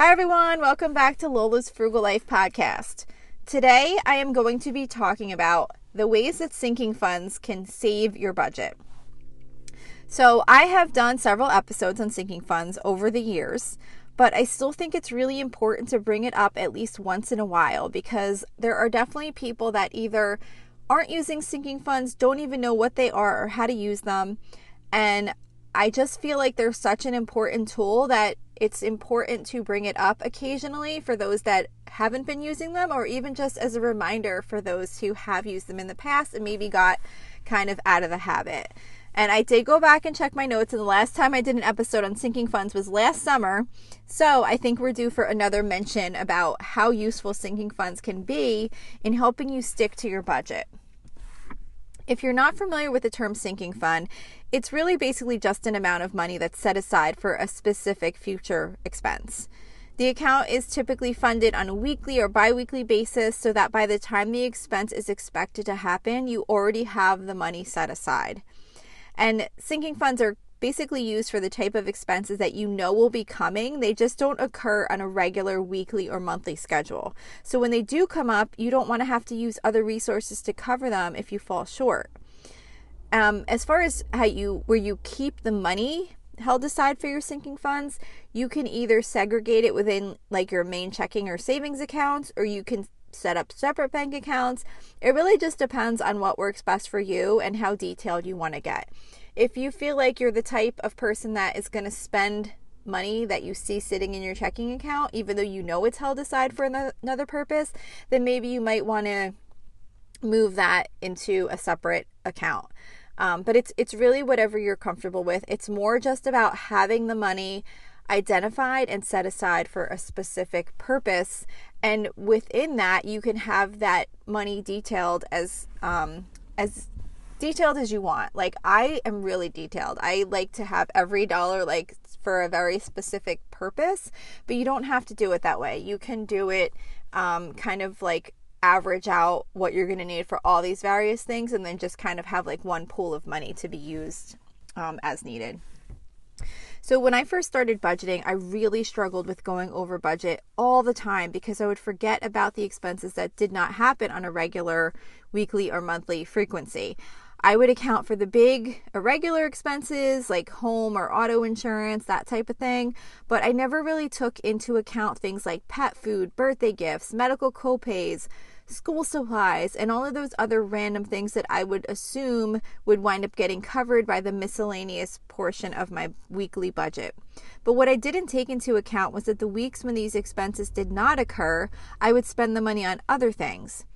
Hi everyone, welcome back to Lola's Frugal Life podcast. Today I am going to be talking about the ways that sinking funds can save your budget. So I have done several episodes on sinking funds over the years, but I still think it's really important to bring it up at least once in a while because there are definitely people that either aren't using sinking funds, don't even know what they are or how to use them, and I just feel like they're such an important tool that it's important to bring it up occasionally for those that haven't been using them, or even just as a reminder for those who have used them in the past and maybe got kind of out of the habit. And I did go back and check my notes, and the last time I did an episode on sinking funds was last summer. So I think we're due for another mention about how useful sinking funds can be in helping you stick to your budget. If you're not familiar with the term sinking fund, it's really basically just an amount of money that's set aside for a specific future expense. The account is typically funded on a weekly or bi-weekly basis so that by the time the expense is expected to happen, you already have the money set aside. And sinking funds are basically used for the type of expenses that you know will be coming. They just don't occur on a regular weekly or monthly schedule. So when they do come up, you don't want to have to use other resources to cover them if you fall short. As far as where you keep the money held aside for your sinking funds, you can either segregate it within like your main checking or savings accounts, or you can set up separate bank accounts. It really just depends on what works best for you and how detailed you want to get. If you feel like you're the type of person that is going to spend money that you see sitting in your checking account, even though you know it's held aside for another purpose, then maybe you might want to move that into a separate account. But it's really whatever you're comfortable with. It's more just about having the money identified and set aside for a specific purpose. And within that, you can have that money detailed as detailed as you want. Like, I am really detailed. I like to have every dollar like for a very specific purpose, but you don't have to do it that way. You can do it kind of like average out what you're going to need for all these various things, and then just kind of have like one pool of money to be used as needed. So when I first started budgeting, I really struggled with going over budget all the time because I would forget about the expenses that did not happen on a regular weekly or monthly frequency. I would account for the big irregular expenses like home or auto insurance, that type of thing, but I never really took into account things like pet food, birthday gifts, medical copays, school supplies, and all of those other random things that I would assume would wind up getting covered by the miscellaneous portion of my weekly budget. But what I didn't take into account was that the weeks when these expenses did not occur, I would spend the money on other things.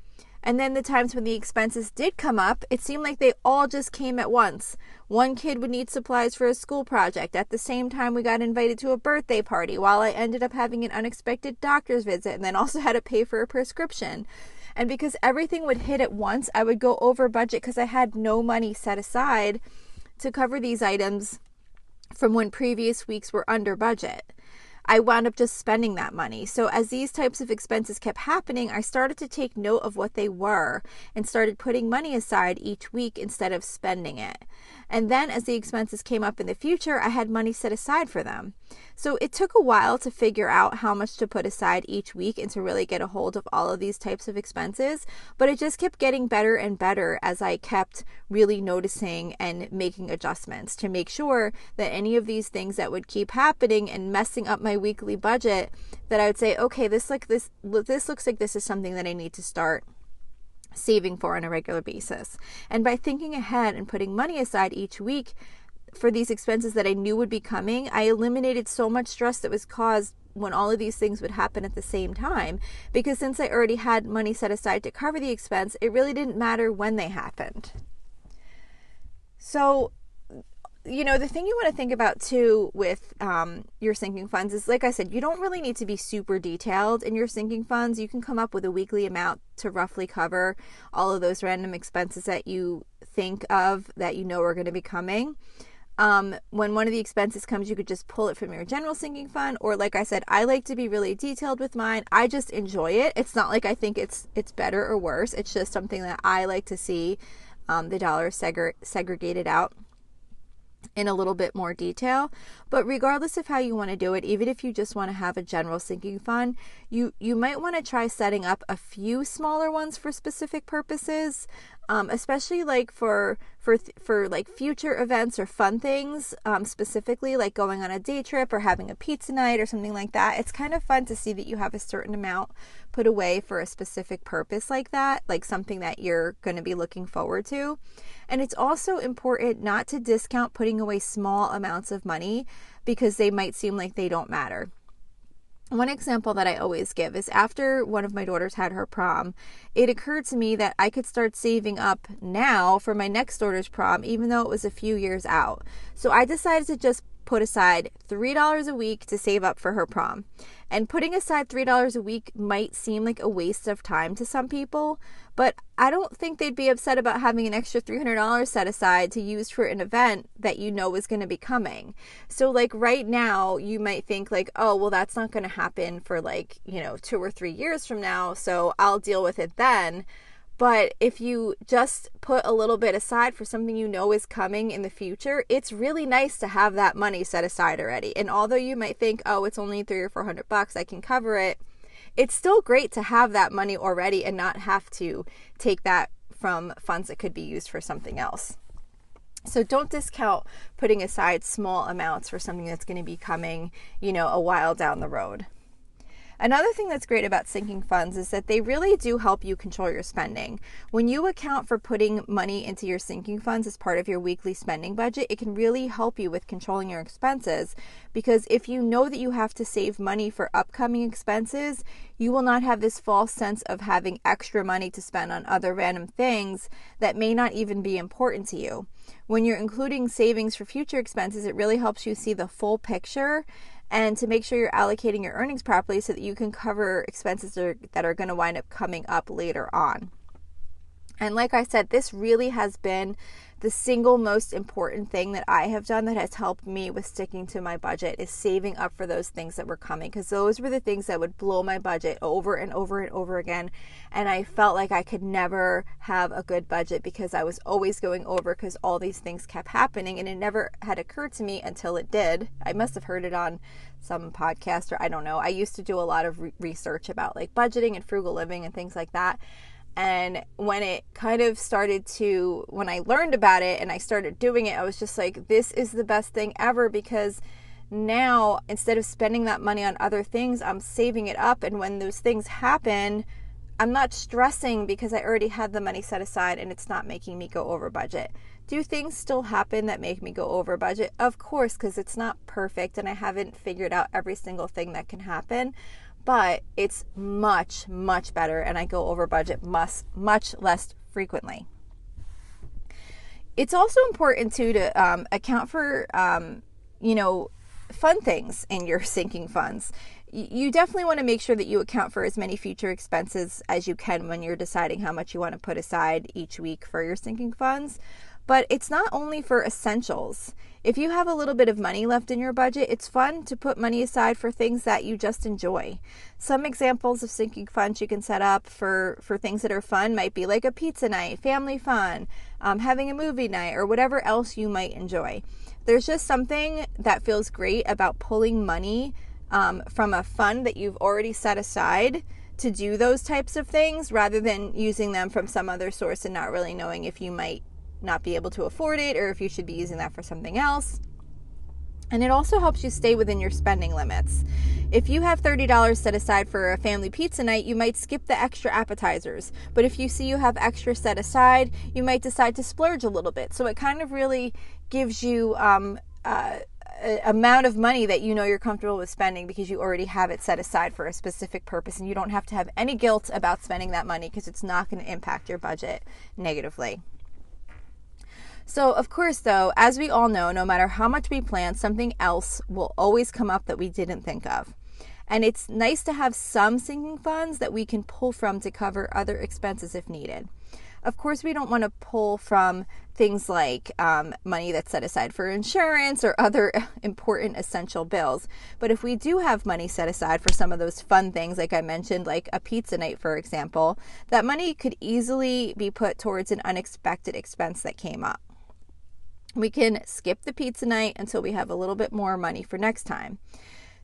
And then the times when the expenses did come up, it seemed like they all just came at once. One kid would need supplies for a school project. At the same time, we got invited to a birthday party, while I ended up having an unexpected doctor's visit and then also had to pay for a prescription. And because everything would hit at once, I would go over budget because I had no money set aside to cover these items from when previous weeks were under budget. I wound up just spending that money. So as these types of expenses kept happening, I started to take note of what they were and started putting money aside each week instead of spending it. And then as the expenses came up in the future, I had money set aside for them. So it took a while to figure out how much to put aside each week and to really get a hold of all of these types of expenses. But it just kept getting better and better as I kept really noticing and making adjustments to make sure that any of these things that would keep happening and messing up my weekly budget, that I would say, okay, this looks like this is something that I need to start saving for on a regular basis. And by thinking ahead and putting money aside each week for these expenses that I knew would be coming, I eliminated so much stress that was caused when all of these things would happen at the same time, because since I already had money set aside to cover the expense, it really didn't matter when they happened. So the thing you want to think about too with your sinking funds is, like I said, you don't really need to be super detailed in your sinking funds. You can come up with a weekly amount to roughly cover all of those random expenses that you think of that you know are going to be coming. When one of the expenses comes, you could just pull it from your general sinking fund, or like I said, I like to be really detailed with mine. I just enjoy it. It's not like I think it's better or worse. It's just something that I like to see the dollars segregated out. in a little bit more detail. But regardless of how you want to do it, even if you just want to have a general sinking fund, you might want to try setting up a few smaller ones for specific purposes, especially like for like future events or fun things, specifically like going on a day trip or having a pizza night or something like that. It's kind of fun to see that you have a certain amount put away for a specific purpose like that, like something that you're going to be looking forward to. And it's also important not to discount putting away small amounts of money because they might seem like they don't matter. One example that I always give is after one of my daughters had her prom, it occurred to me that I could start saving up now for my next daughter's prom, even though it was a few years out. So I decided to just put aside $3 a week to save up for her prom. And putting aside $3 a week might seem like a waste of time to some people, but I don't think they'd be upset about having an extra $300 set aside to use for an event that you know is going to be coming. So like right now, you might think like, oh, well, that's not going to happen for like, 2 or 3 years from now, so I'll deal with it then. But if you just put a little bit aside for something you know is coming in the future, it's really nice to have that money set aside already. And although you might think, oh, it's only $300 or $400, I can cover it, it's still great to have that money already and not have to take that from funds that could be used for something else. So don't discount putting aside small amounts for something that's going to be coming, a while down the road. Another thing that's great about sinking funds is that they really do help you control your spending. When you account for putting money into your sinking funds as part of your weekly spending budget, it can really help you with controlling your expenses, because if you know that you have to save money for upcoming expenses, you will not have this false sense of having extra money to spend on other random things that may not even be important to you. When you're including savings for future expenses, it really helps you see the full picture and to make sure you're allocating your earnings properly so that you can cover expenses that are going to wind up coming up later on. And like I said, this really has been the single most important thing that I have done that has helped me with sticking to my budget, is saving up for those things that were coming, because those were the things that would blow my budget over and over and over again. And I felt like I could never have a good budget because I was always going over because all these things kept happening, and it never had occurred to me until it did. I must have heard it on some podcast, or I don't know. I used to do a lot of research about like budgeting and frugal living and things like that. And when it kind of started to, when I learned about it and I started doing it, I was just like, this is the best thing ever, because now instead of spending that money on other things, I'm saving it up. And when those things happen, I'm not stressing because I already had the money set aside and it's not making me go over budget. Do things still happen that make me go over budget? Of course, because it's not perfect and I haven't figured out every single thing that can happen. But it's much, much better, and I go over budget much less frequently. It's also important too to account for, fun things in your sinking funds. You definitely want to make sure that you account for as many future expenses as you can when you're deciding how much you want to put aside each week for your sinking funds. But it's not only for essentials. If you have a little bit of money left in your budget, it's fun to put money aside for things that you just enjoy. Some examples of sinking funds you can set up for things that are fun might be like a pizza night, family fun, having a movie night, or whatever else you might enjoy. There's just something that feels great about pulling money from a fund that you've already set aside to do those types of things, rather than using them from some other source and not really knowing if you might not be able to afford it or if you should be using that for something else. And it also helps you stay within your spending limits. If you have $30 set aside for a family pizza night, you might skip the extra appetizers. But if you see you have extra set aside, you might decide to splurge a little bit. So it kind of really gives you amount of money that you know you're comfortable with spending because you already have it set aside for a specific purpose, and you don't have to have any guilt about spending that money because it's not going to impact your budget negatively. So, of course, though, as we all know, no matter how much we plan, something else will always come up that we didn't think of. And it's nice to have some sinking funds that we can pull from to cover other expenses if needed. Of course, we don't want to pull from things like money that's set aside for insurance or other important essential bills. But if we do have money set aside for some of those fun things, like I mentioned, like a pizza night, for example, that money could easily be put towards an unexpected expense that came up. We can skip the pizza night until we have a little bit more money for next time.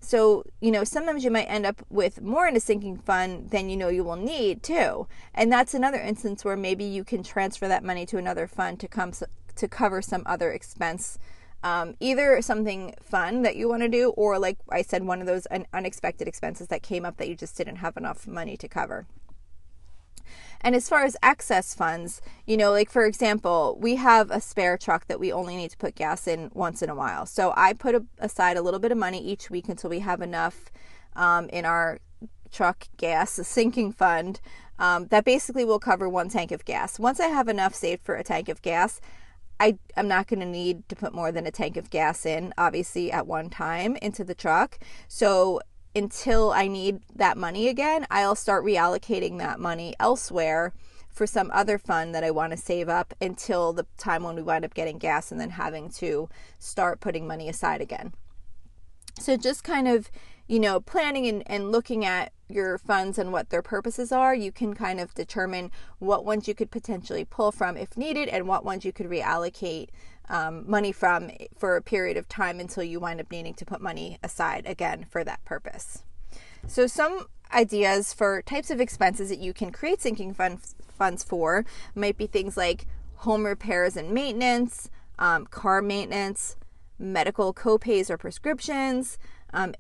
So, sometimes you might end up with more in a sinking fund than you will need too. And that's another instance where maybe you can transfer that money to another fund to cover some other expense. Either something fun that you want to do, or like I said, one of those unexpected expenses that came up that you just didn't have enough money to cover. And as far as excess funds, like for example, we have a spare truck that we only need to put gas in once in a while. So I put aside a little bit of money each week until we have enough in our truck gas sinking fund that basically will cover one tank of gas. Once I have enough saved for a tank of gas, I'm not going to need to put more than a tank of gas in, obviously, at one time into the truck. So until I need that money again, I'll start reallocating that money elsewhere for some other fund that I want to save up until the time when we wind up getting gas and then having to start putting money aside again. So just kind of, planning and looking at your funds and what their purposes are, you can kind of determine what ones you could potentially pull from if needed and what ones you could reallocate money from for a period of time until you wind up needing to put money aside again for that purpose. So some ideas for types of expenses that you can create sinking funds for might be things like home repairs and maintenance, car maintenance, medical copays or prescriptions,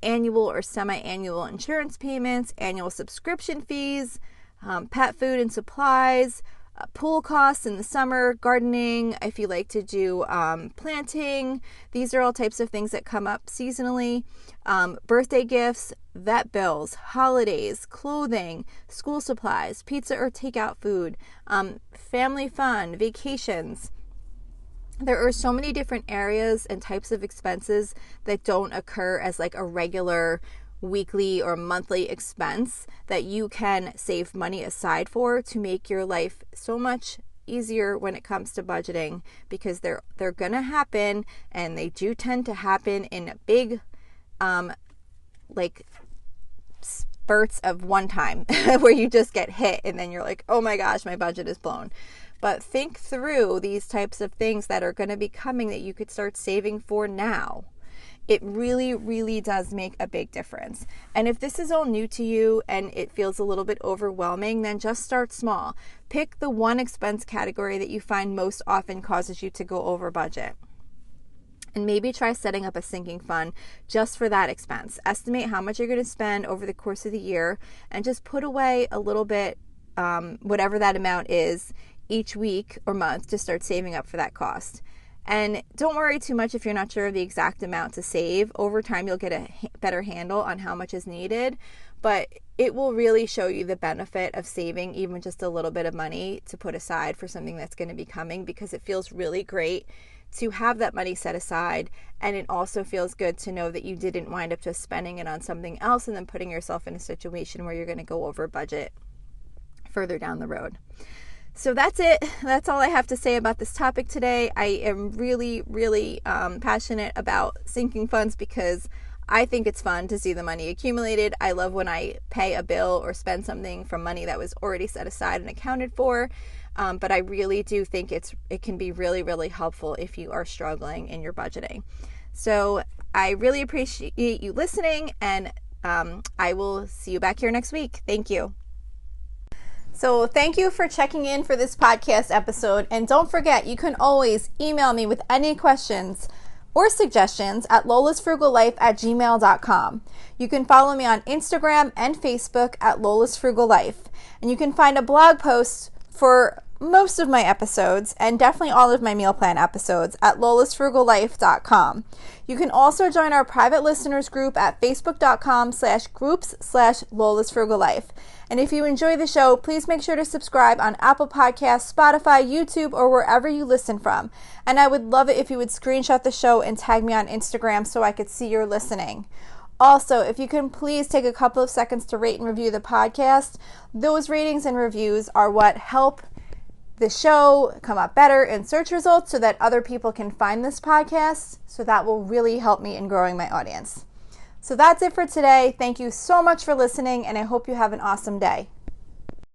annual or semi-annual insurance payments, annual subscription fees, pet food and supplies, pool costs in the summer, gardening, if you like to do planting. These are all types of things that come up seasonally. Birthday gifts, vet bills, holidays, clothing, school supplies, pizza or takeout food, family fun, vacations. There are so many different areas and types of expenses that don't occur as like a regular weekly or monthly expense that you can save money aside for to make your life so much easier when it comes to budgeting, because they're going to happen, and they do tend to happen in big like spurts of one time where you just get hit and then you're like, oh my gosh, my budget is blown. But think through these types of things that are going to be coming that you could start saving for now. It really, really does make a big difference. And if this is all new to you and it feels a little bit overwhelming, then just start small. Pick the one expense category that you find most often causes you to go over budget. And maybe try setting up a sinking fund just for that expense. Estimate how much you're going to spend over the course of the year and just put away a little bit, whatever that amount is, each week or month to start saving up for that cost. And don't worry too much if you're not sure of the exact amount to save. Over time, you'll get a better handle on how much is needed, but it will really show you the benefit of saving even just a little bit of money to put aside for something that's going to be coming, because it feels really great to have that money set aside. And it also feels good to know that you didn't wind up just spending it on something else and then putting yourself in a situation where you're going to go over budget further down the road. So that's it. That's all I have to say about this topic today. I am really, really passionate about sinking funds because I think it's fun to see the money accumulated. I love when I pay a bill or spend something from money that was already set aside and accounted for. But I really do think it can be really, really helpful if you are struggling in your budgeting. So I really appreciate you listening, and I will see you back here next week. Thank you. So thank you for checking in for this podcast episode. And don't forget, you can always email me with any questions or suggestions at lolasfrugallife@gmail.com. You can follow me on Instagram and Facebook at lolasfrugallife. And you can find a blog post for most of my episodes and definitely all of my meal plan episodes at lolasfrugallife.com. You can also join our private listeners group at facebook.com/groups/lolasfrugallife. And if you enjoy the show, please make sure to subscribe on Apple Podcasts, Spotify, YouTube, or wherever you listen from. And I would love it if you would screenshot the show and tag me on Instagram so I could see you're listening. Also, if you can please take a couple of seconds to rate and review the podcast. Those ratings and reviews are what help the show come up better in search results so that other people can find this podcast. So that will really help me in growing my audience. So that's it for today. Thank you so much for listening, and I hope you have an awesome day.